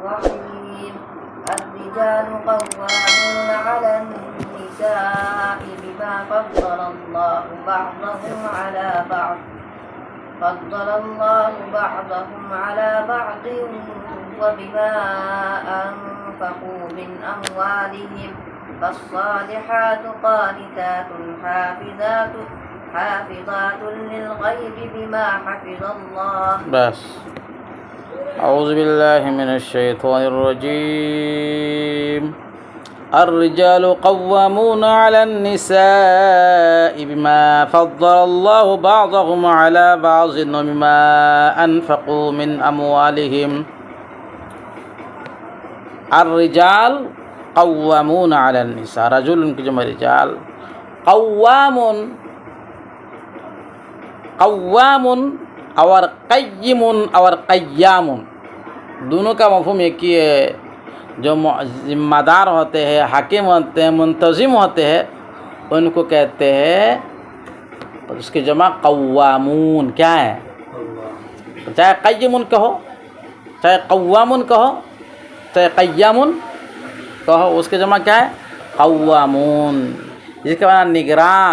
الرحيم الرجال قوامون على النساء بما فضل الله بعضهم على بعض وبما أنفقوا من أموالهم فالصالحات قانتات حافظات للغيب بما حفظ الله. بس أعوذ بالله من الشيطان الرجيم. الرجال قوامون على النساء بما فضل الله بعضهم على بعض وبما أنفقوا من أموالهم. الرجال قوامون على النساء، رجل کی جمع رجال، قوام اور قیم اور قیام دونوں کا مفہوم ایک ہی ہے. جو ذمہ دار ہوتے ہیں، حاکم ہوتے ہیں، منتظم ہوتے ہیں، ان کو کہتے ہیں، اس کی جمع قوامون. کیا ہے؟ چاہے قیمون کہو، چاہے قوامون کہو، چاہے قیامون کہو، اس کی جمع کیا ہے؟ قوامون. جس کے معنی نگراں.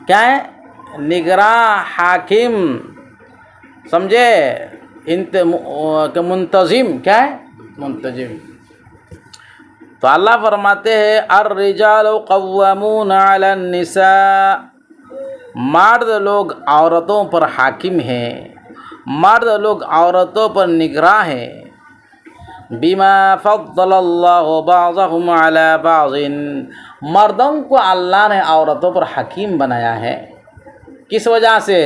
کیا ہے؟ نگراں، حاکم، سمجھے؟ منتظم. کیا ہے؟ منتظم. تو اللہ فرماتے ہیں الرجال قوامون علی النساء، مرد لوگ عورتوں پر حاکم ہیں، مرد لوگ عورتوں پر نگراں ہیں. بما فضل اللہ بعضهم علی بعض، مردوں کو اللہ نے عورتوں پر حکیم بنایا ہے. کس وجہ سے؟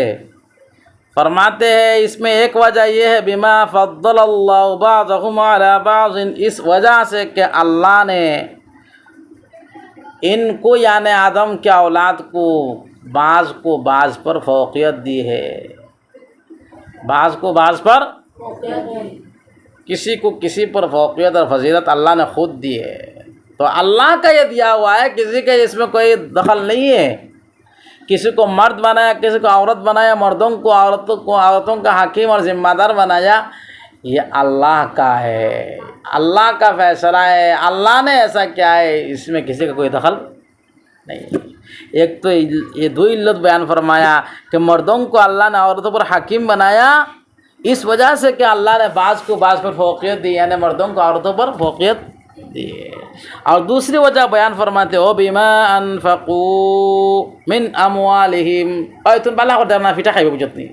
فرماتے ہیں اس میں ایک وجہ یہ ہے بما فضل اللہ بعضهم علی بعض، اس وجہ سے کہ اللہ نے ان کو یعنی آدم کے اولاد کو بعض پر فوقیت دی ہے. بعض کو بعض پر، کسی کو کسی پر فوقیت اور فضیلت اللہ نے خود دی ہے. تو اللہ کا یہ دیا ہوا ہے، کسی کا اس میں کوئی دخل نہیں ہے. کسی کو مرد بنایا، کسی کو عورت بنایا، مردوں کو عورتوں کا حکیم اور ذمہ دار بنایا، یہ اللہ کا ہے، اللہ کا فیصلہ ہے. اللہ نے ایسا کیا ہے، اس میں کسی کا کوئی دخل نہیں. ایک تو یہ دو علت بیان فرمایا کہ مردوں کو اللہ نے عورتوں پر حکیم بنایا اس وجہ سے کہ اللہ نے بعض کو بعض پر فوقیت دی، یعنی مردوں کو عورتوں پر فوقیت دی. اور دوسری وجہ بیان فرماتے ہو بما انفقوا من اموالہم، تم بالا کو درنا فیٹا خیبے بجتنی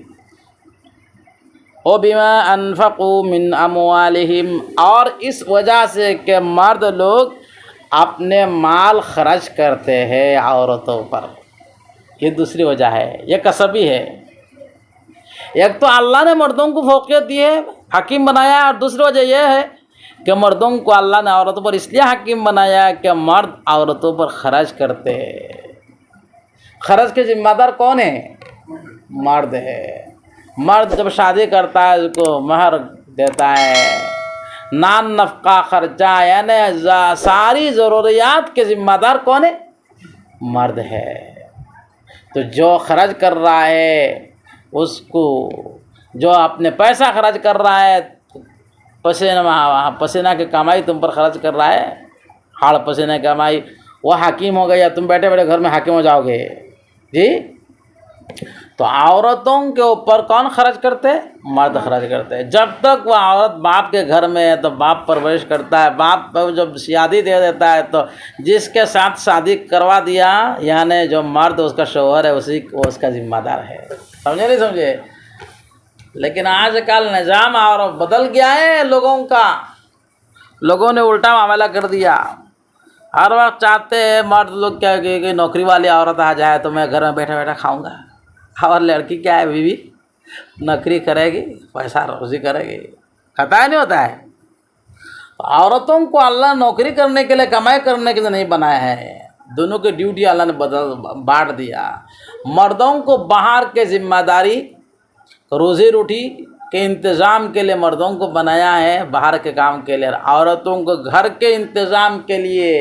او بما انفقوا من اموالہم، اور اس وجہ سے کہ مرد لوگ اپنے مال خرچ کرتے ہیں عورتوں پر. یہ دوسری وجہ ہے، یہ کسبی ہے. ایک تو اللہ نے مردوں کو فوقیت دی ہے، حکیم بنایا، اور دوسری وجہ یہ ہے کہ مردوں کو اللہ نے عورتوں پر اس لیے حکیم بنایا کہ مرد عورتوں پر خرچ کرتے ہیں. خرچ کے ذمہ دار کون ہے؟ مرد ہے. مرد جب شادی کرتا ہے اس کو مہر دیتا ہے، نان نفقہ خرچہ، یعنی ساری ضروریات کے ذمہ دار کون ہے؟ مرد ہے. تو جو خرچ کر رہا ہے اس کو، جو اپنے پیسہ خرچ کر رہا ہے، پسینہ کی کمائی تم پر خرچ کر رہا ہے، ہاڑ پسینہ کی کمائی، وہ حکیم ہو گیا، تم بیٹھے بیٹھے گھر میں حاکم ہو جاؤ گے. جی تو عورتوں کے اوپر کون خرچ کرتے؟ مرد خرچ کرتے ہیں. جب تک وہ عورت باپ کے گھر میں ہے تو باپ پرورش کرتا ہے. باپ جب شادی دے دیتا ہے تو جس کے ساتھ شادی کروا دیا یعنی جو مرد اس کا شوہر ہے، وہ اس کا ذمہ دار ہے. سمجھے نہیں سمجھے؟ لیکن آج کل نظام اور بدل گیا ہے لوگوں کا. لوگوں نے الٹا معاملہ کر دیا. ہر وقت چاہتے ہیں مرد لوگ کیا کہ نوکری والی عورت آ جائے تو میں گھر میں بیٹھا بیٹھا کھاؤں گا. اور لڑکی کیا ہے، بیوی نوکری کرے گی، پیسہ روزی کرے گی. پتہ نہیں ہوتا ہے. عورتوں کو اللہ نوکری کرنے کے لیے، کمائی کرنے کے لیے نہیں بنایا ہے. دونوں کی ڈیوٹی اللہ نے بانٹ دیا. مردوں کو باہر کے ذمہ داری، روزی روٹی کے انتظام کے لیے مردوں کو بنایا ہے، باہر کے کام کے لیے. عورتوں کو گھر کے انتظام کے لیے،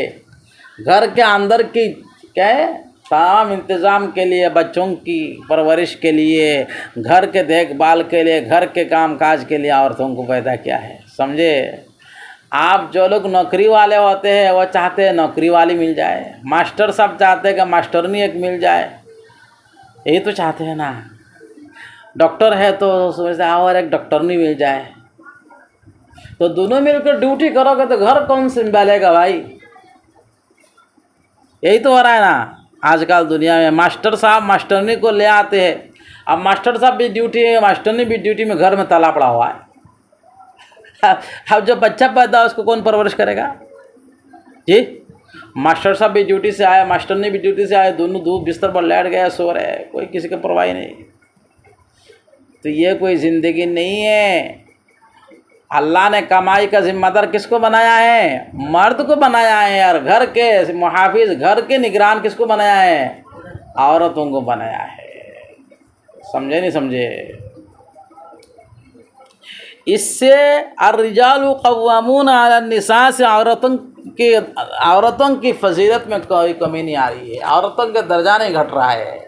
گھر کے اندر کی کیا ہے تمام انتظام کے لیے، بچوں کی پرورش کے لیے، گھر کے دیکھ بھال کے لیے، گھر کے کام کاج کے لیے عورتوں کو پیدا کیا ہے، سمجھے؟ آپ جو لوگ نوکری والے ہوتے ہیں وہ چاہتے ہیں نوکری والی مل جائے، ماسٹر صاحب چاہتے ہیں کہ ماسٹرنی ایک مل جائے، یہی تو چاہتے ہیں نا۔ ڈاکٹر ہے تو سمجھتے ہیں اور ایک ڈاکٹرنی مل جائے، تو دونوں مل کر ڈیوٹی کرو گے تو گھر کون سنبھالے گا بھائی؟ یہی تو ہو رہا ہے نا آج کل دنیا میں۔ ماسٹر صاحب ماسٹرنی کو لے آتے ہیں، اب ماسٹر صاحب بھی ڈیوٹی ہے، ماسٹرنی بھی ڈیوٹی میں، گھر میں تالا پڑا ہوا ہے۔ اب جو بچہ پیدا ہو اس کو کون پرورش کرے گا جی؟ ماسٹر صاحب بھی ڈیوٹی سے آئے، ماسٹرنی بھی ڈیوٹی سے آئے، دونوں دودھ بستر پر لیٹ گئے، سو رہے، کوئی کسی کا پرواہ نہیں۔ تو یہ کوئی زندگی نہیں ہے۔ اللہ نے کمائی کا ذمہ دار کس کو بنایا ہے؟ مرد کو بنایا ہے، اور گھر کے محافظ، گھر کے نگران کس کو بنایا ہے؟ عورتوں کو بنایا ہے۔ سمجھے نہیں سمجھے؟ اس سے الرجال قوامون علی النساء سے عورتوں کی فضیلت میں کوئی کمی نہیں آ رہی ہے، عورتوں کا درجہ نہیں گھٹ رہا ہے،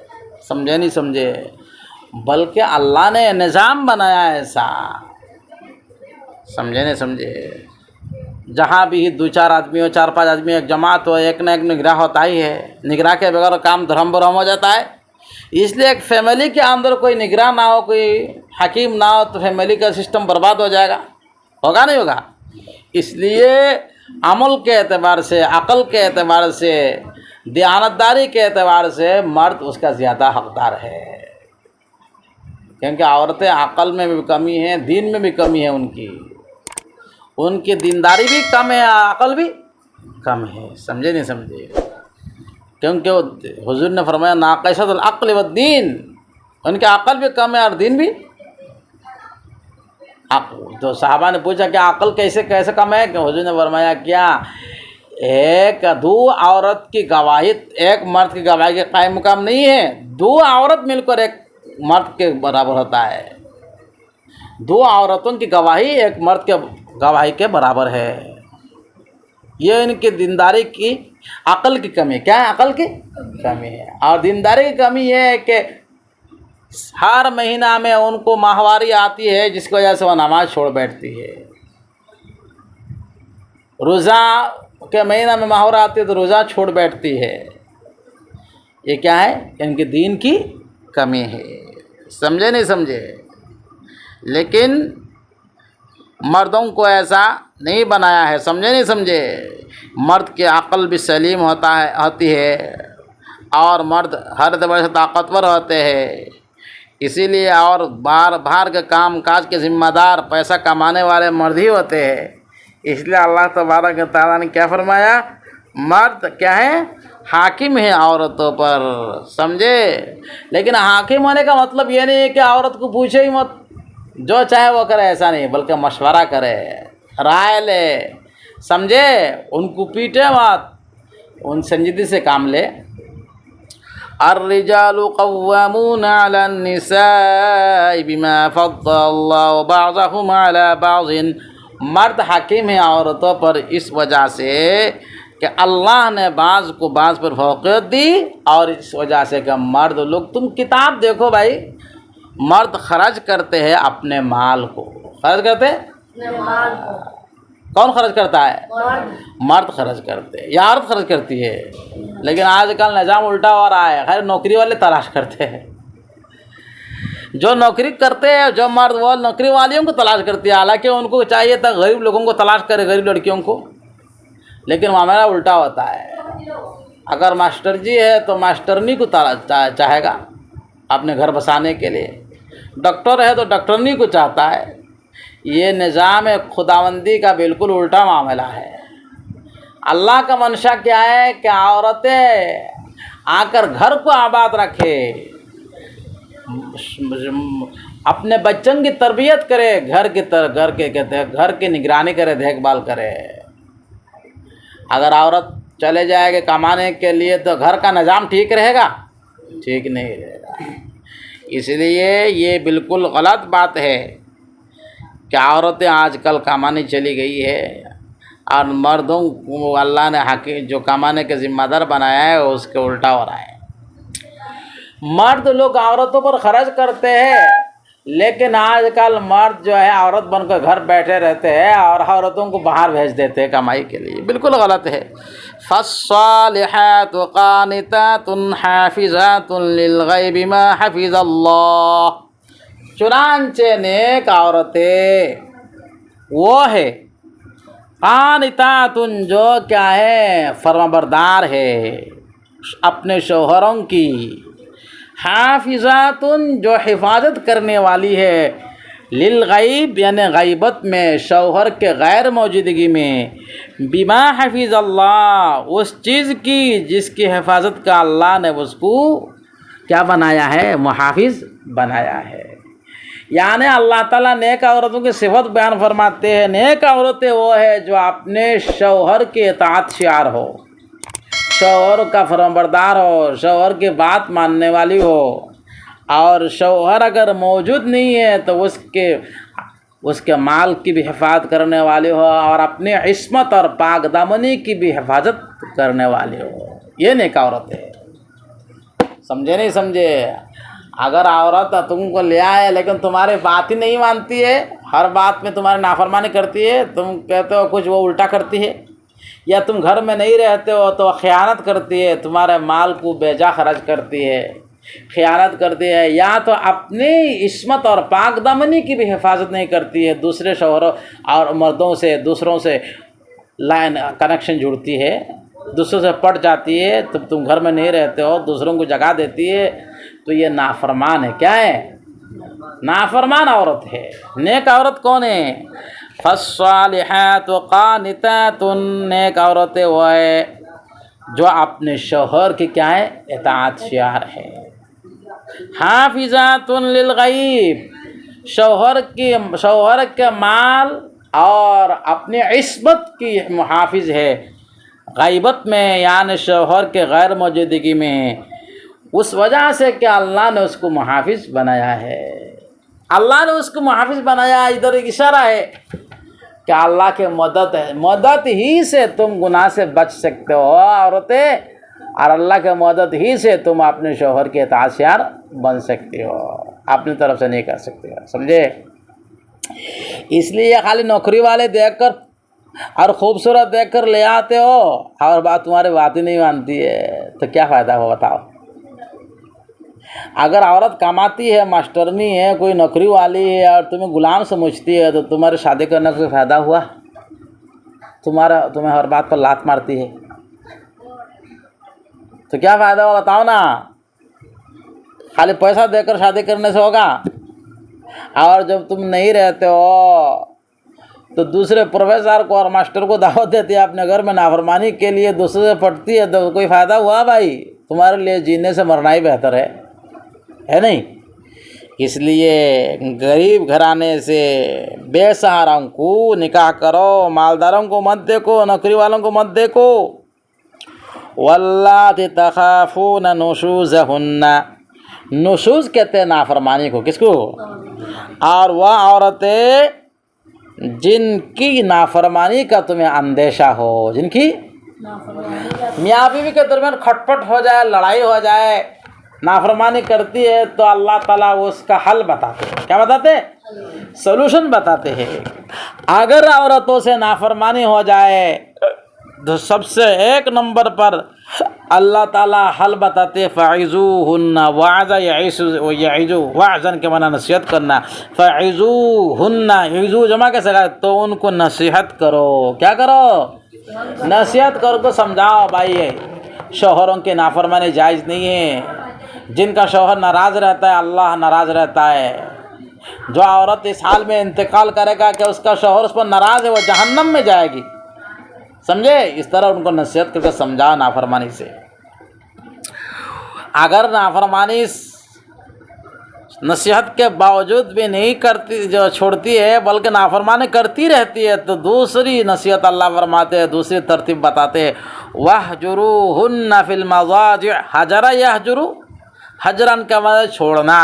سمجھے نہیں سمجھے؟ بلکہ اللہ نے نظام بنایا ہے ایسا، سمجھے نہیں سمجھے؟ جہاں بھی دو چار آدمی ہو، چار پانچ آدمی، ایک جماعت ہو، ایک نہ ایک نگراں ہوتا ہی ہے، نگراں کے بغیر کام دھرم برہم ہو جاتا ہے۔ اس لیے ایک فیملی کے اندر کوئی نگراں نہ ہو، کوئی حکیم نہ ہو تو فیملی کا سسٹم برباد ہو جائے گا، ہوگا نہیں ہوگا؟ اس لیے عمل کے اعتبار سے، عقل کے اعتبار سے، دیانتداری کے اعتبار سے مرد اس کا زیادہ حقدار ہے، کیونکہ عورتیں عقل میں بھی کمی ہے، دین میں بھی کمی ہے، ان کی دینداری بھی کم ہے، عقل بھی کم ہے، سمجھے نہیں سمجھے؟ کیونکہ حضور نے فرمایا ناقصۃ العقل والدین، ان کے عقل بھی کم ہے اور دین بھی۔ تو صحابہ نے پوچھا کہ عقل کیسے کم ہے؟ کہ حضور نے فرمایا کیا ایک دو عورت کی گواہی ایک مرد کی گواہی کے قائم مقام نہیں ہے، دو عورت مل کر ایک مرد کے برابر ہوتا ہے، دو عورتوں کی گواہی ایک مرد کے گواہی کے برابر ہے۔ یہ ان کی دینداری کی عقل کی کمی ہے۔ کیا ہے؟ عقل کی کمی ہے، اور دینداری کی کمی یہ ہے کہ ہر مہینہ میں ان کو ماہواری آتی ہے، جس کی وجہ سے وہ نماز چھوڑ بیٹھتی ہے۔ روزہ کے مہینہ میں ماہوار آتی ہے تو روزہ چھوڑ بیٹھتی ہے۔ یہ کیا ہے؟ ان کے دین کی کمی ہے، سمجھے نہیں سمجھے؟ لیکن مردوں کو ایسا نہیں بنایا ہے، سمجھے نہیں سمجھے؟ مرد کی عقل بھی سلیم ہوتی ہے، اور مرد ہر اعتبار سے طاقتور ہوتے ہیں، اسی لیے اور باہر کے کام کاج کے ذمہ دار پیسہ کمانے والے مرد ہی ہوتے ہیں۔ اس لیے اللہ تبارک و تعالیٰ نے کیا فرمایا؟ مرد کیا ہے؟ حاکم ہے عورتوں پر، سمجھے؟ لیکن حاکم ہونے کا مطلب یہ نہیں ہے کہ عورت کو پوچھے ہی مت، جو چاہے وہ کرے، ایسا نہیں، بلکہ مشورہ کرے، رائے لے، سمجھے؟ ان کو پیٹے مت، ان سنجیدگی سے کام لے۔ الرجال قوامون علی النساء بما فضل اللہ بعضهم علی بعض، مرد حاکم ہے عورتوں پر اس وجہ سے کہ اللہ نے بعض کو بعض پر فوقیت دی، اور اس وجہ سے کہ مرد لوگ، تم کتاب دیکھو بھائی، مرد خرچ کرتے ہیں اپنے مال کو، خرچ کرتے ہیں، کون خرچ کرتا ہے؟ مرد خرچ کرتے ہیں یا عورت خرچ کرتی ہے؟ لیکن آج کل نظام الٹا ہو رہا ہے، خیر نوکری والے تلاش کرتے ہیں، جو نوکری کرتے ہیں، جو مرد وہ نوکری والیوں کو تلاش کرتی ہے، حالانکہ ان کو چاہیے تھا غریب لوگوں کو تلاش کرے، غریب لڑکیوں کو، لیکن معاملہ الٹا ہوتا ہے۔ اگر ماسٹر جی ہے تو ماسٹرنی کو چاہے گا اپنے گھر بسانے کے لیے، ڈاکٹر ہے تو ڈاکٹرنی کو چاہتا ہے۔ یہ نظام خداوندی کا بالکل الٹا معاملہ ہے۔ اللہ کا منشا کیا ہے کہ عورتیں آ کر گھر کو آباد رکھے، اپنے بچوں کی تربیت کرے، گھر کی نگرانی کرے، دیکھ بھال کرے۔ اگر عورت چلے جائے گی کمانے کے لیے تو گھر کا نظام ٹھیک رہے گا؟ ٹھیک نہیں رہے گا۔ اس لیے یہ بالکل غلط بات ہے کہ عورتیں آج کل کمانے چلی گئی ہے، اور مردوں کو اللہ نے جو کمانے کے ذمہ دار بنایا ہے اس کے الٹا ہو رہا ہے۔ مرد لوگ عورتوں پر خرچ کرتے ہیں، لیکن آج کل مرد جو ہے عورت بن کر گھر بیٹھے رہتے ہیں اور عورتوں کو باہر بھیج دیتے ہیں کمائی کے لیے، بالکل غلط ہے۔ فالصالحات قانتات حافظات للغیب ما حفظ اللہ، چنانچہ نیک عورتیں وہ ہے قانتات جو کیا ہے فرمانبردار ہے اپنے شوہروں کی، حافظات جو حفاظت کرنے والی ہے، للغیب یعنی غیبت میں، شوہر کے غیر موجودگی میں، بما حفظ اللہ اس چیز کی جس کی حفاظت کا اللہ نے اس کو کیا بنایا ہے، محافظ بنایا ہے۔ یعنی اللہ تعالیٰ نیک عورتوں کی صفت بیان فرماتے ہیں، نیک عورتیں وہ ہے جو اپنے شوہر کے اطاعت شعار ہو، شوہر کا فرمانبردار ہو، شوہر کی بات ماننے والی ہو، اور شوہر اگر موجود نہیں ہے تو اس کے مال کی بھی حفاظت کرنے والی ہو اور اپنی عصمت اور پاک دامنی کی بھی حفاظت کرنے والی ہو، یہ نیک عورت ہے۔ سمجھے نہیں سمجھے؟ اگر عورت تم کو لے آئے لیکن تمہاری بات ہی نہیں مانتی ہے، ہر بات میں تمہاری نافرمانی کرتی ہے، تم کہتے ہو کچھ وہ الٹا کرتی ہے، یا تم گھر میں نہیں رہتے ہو تو خیانت کرتی ہے، تمہارے مال کو بے جا خرچ کرتی ہے، خیانت کرتی ہے، یا تو اپنی عصمت اور پاک دامنی کی بھی حفاظت نہیں کرتی ہے، دوسرے شوہروں اور مردوں سے دوسروں سے لائن کنیکشن جڑتی ہے، دوسروں سے پٹ جاتی ہے، تم گھر میں نہیں رہتے ہو، دوسروں کو جگہ دیتی ہے، تو یہ نافرمان ہے۔ کیا ہے؟ نافرمان عورت ہے۔ نیک عورت کون ہے؟ فالصالحات قانتات، نیک عورتیں وہ ہے جو اپنے شوہر کی کیا ہے، اطاعت شعار ہے۔ حافظات للغیب، شوہر کے مال اور اپنی عصمت کی محافظ ہے غیبت میں، یعنی شوہر کے غیر موجودگی میں، اس وجہ سے کہ اللہ نے اس کو محافظ بنایا ہے۔ اللہ نے اس کو محافظ بنایا، ادھر ایک اشارہ ہے کہ اللہ کے مدد ہے، مدد ہی سے تم گناہ سے بچ سکتے ہو عورتیں، اور اللہ کے مدد ہی سے تم اپنے شوہر کے اطاعت شعار بن سکتے ہو، اپنی طرف سے نہیں کر سکتے ہو۔ سمجھے؟ اس لیے خالی نوکری والے دیکھ کر اور خوبصورت دیکھ کر لے آتے ہو اور بات تمہاری بات ہی نہیں مانتی ہے تو کیا فائدہ ہو بتاؤ؟ اگر عورت کماتی ہے، ماسٹرنی ہے، کوئی نوکری والی ہے اور تمہیں غلام سمجھتی ہے تو تمہارے شادی کرنے کا کوئی فائدہ ہوا؟ تمہیں ہر بات پر لات مارتی ہے تو کیا فائدہ ہوا بتاؤ نا؟ خالی پیسہ دے کر شادی کرنے سے ہوگا؟ اور جب تم نہیں رہتے ہو تو دوسرے پروفیسر کو اور ماسٹر کو دعوت دیتی ہے اپنے گھر میں نافرمانی کے لیے، دوسرے سے پڑھتی ہے تو کوئی فائدہ ہوا بھائی؟ تمہارے لیے جینے سے مرنا ہی بہتر ہے نہیں؟ اس لیے غریب گھرانے سے بے سہاروں کو نکاح کرو، مالداروں کو مت دیکھو، نوکری والوں کو مت دیکھو۔ واللاتی تخافون نشوزہن، نشوز کہتے ہیں نافرمانی کو، کس کو؟ اور وہ عورتیں جن کی نافرمانی کا تمہیں اندیشہ ہو، جن کی میاں بیوی کے درمیان کھٹ پٹ ہو جائے، لڑائی ہو جائے، نافرمانی کرتی ہے تو اللہ تعالیٰ اس کا حل بتاتے ہیں۔ کیا بتاتے ہیں؟ سلوشن بتاتے ہیں۔ اگر عورتوں سے نافرمانی ہو جائے تو سب سے ایک نمبر پر اللہ تعالیٰ حل بتاتے، فعظوہن، وعظ یعظ، وعظن کے معنی نصیحت کرنا، فعظوہن، عظو جمع کیسے کرے؟ تو ان کو نصیحت کرو۔ کیا کرو؟ نصیحت کر کو سمجھاؤ بھائی شوہروں کی نافرمانی جائز نہیں ہے، جن کا شوہر ناراض رہتا ہے اللہ ناراض رہتا ہے۔ جو عورت اس حال میں انتقال کرے گا کہ اس کا شوہر اس پر ناراض ہے، وہ جہنم میں جائے گی۔ سمجھے؟ اس طرح ان کو نصیحت کر کے سمجھا نافرمانی سے۔ اگر نافرمانی نصیحت کے باوجود بھی نہیں کرتی، جو چھوڑتی ہے بلکہ نافرمانی کرتی رہتی ہے، تو دوسری نصیحت اللہ فرماتے ہیں، دوسری ترتیب بتاتے ہیں، وَاهْجُرُوهُنَّ فِي الْمَضَاجِعِ، حَجَرَ يَحْجُرُ، حجرن کا معنی چھوڑنا،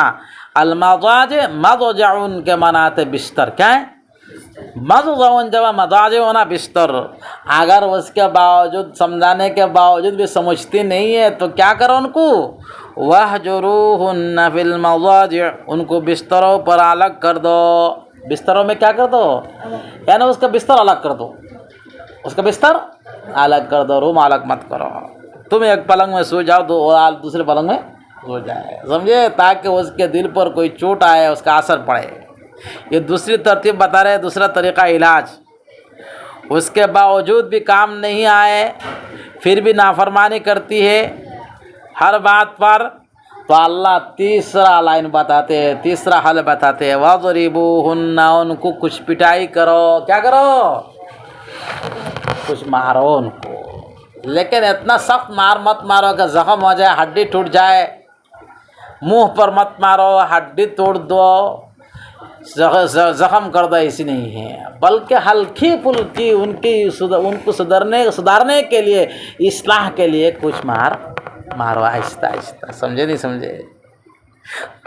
المضاجع مضجعن کے معنی آتے بستر۔ کیا ہے؟ مضجعن جب مضاجع ہونا بستر۔ اگر اس کے باوجود، سمجھانے کے باوجود بھی سمجھتی نہیں ہے تو کیا کرو ان کو؟ وَاهْجُرُوهُنَّ فِي الْمَضَاجِعِ، ان کو بستروں پر الگ کر دو. بستروں میں کیا کر دو؟ یعنی اس کا بستر الگ کر دو، اس کا بستر الگ کر دو، روم الگ مت کرو. تم ایک پلنگ میں سو جاؤ اور دوسرے پلنگ میں سو جائے، سمجھے، تاکہ اس کے دل پر کوئی چوٹ آئے، اس کا اثر پڑے. یہ دوسری ترتیب بتا رہے، دوسرا طریقہ علاج. اس کے باوجود بھی کام نہیں آئے، پھر بھی نافرمانی کرتی ہے ہر بات پر، تو اللہ تیسرا لائن بتاتے ہیں، تیسرا حل بتاتے ہیں. وَضْرِبُوهُنَّ، ان کو کچھ پٹائی کرو. کیا کرو؟ کچھ مارو ان کو، لیکن اتنا سخت مار مت مارو کہ زخم ہو جائے، ہڈی ٹوٹ جائے. منہ پر مت مارو، ہڈی توڑ دو، زخم کر دو، ایسی نہیں ہے. بلکہ ہلکی پھلکی ان کو سدھارنے کے لیے، اصلاح کے لیے کچھ مارو آہستہ آہستہ. سمجھے نہیں سمجھے؟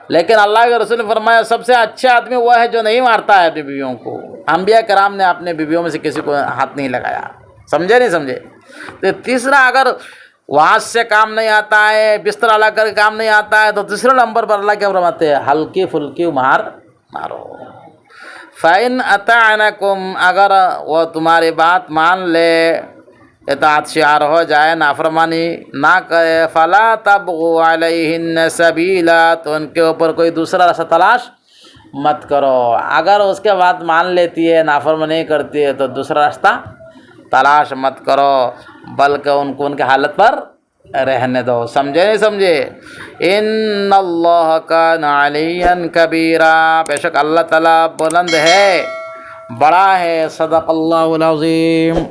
لیکن اللہ کے رسول نے فرمایا سب سے اچھا آدمی وہ ہے جو نہیں مارتا ہے اپنی بیویوں کو. انبیاء کرام نے اپنے بیویوں میں سے کسی کو ہاتھ نہیں لگایا. سمجھے نہیں سمجھے؟ تو تیسرا، اگر واس سے کام نہیں آتا ہے، بستر الگ کر کے کام نہیں آتا ہے، تو تیسرے نمبر پر اللہ کیا فرماتے ہیں؟ ہلکی پھلکی مارو. فَإِنْ أَطَعْنَكُمْ، اگر وہ تمہاری بات مان لے، اطاعت شعار ہو جائے، نافرمانی نہ کرے، فَلَا تَبْغُوا عَلَيْهِنَّ سَبِيلًا، تو ان کے اوپر کوئی دوسرا راستہ تلاش مت کرو. اگر اس کے بات مان لیتی ہے، نافرمانی نہیں کرتی ہے، تو دوسرا راستہ تلاش مت کرو، بلکہ ان کو ان کے حالت پر رہنے دو. سمجھے نہیں سمجھے؟ ان اللہ کان علیٰ کبیرا، بے شک اللہ تعالیٰ بلند ہے، بڑا ہے. صدق اللہ العظیم.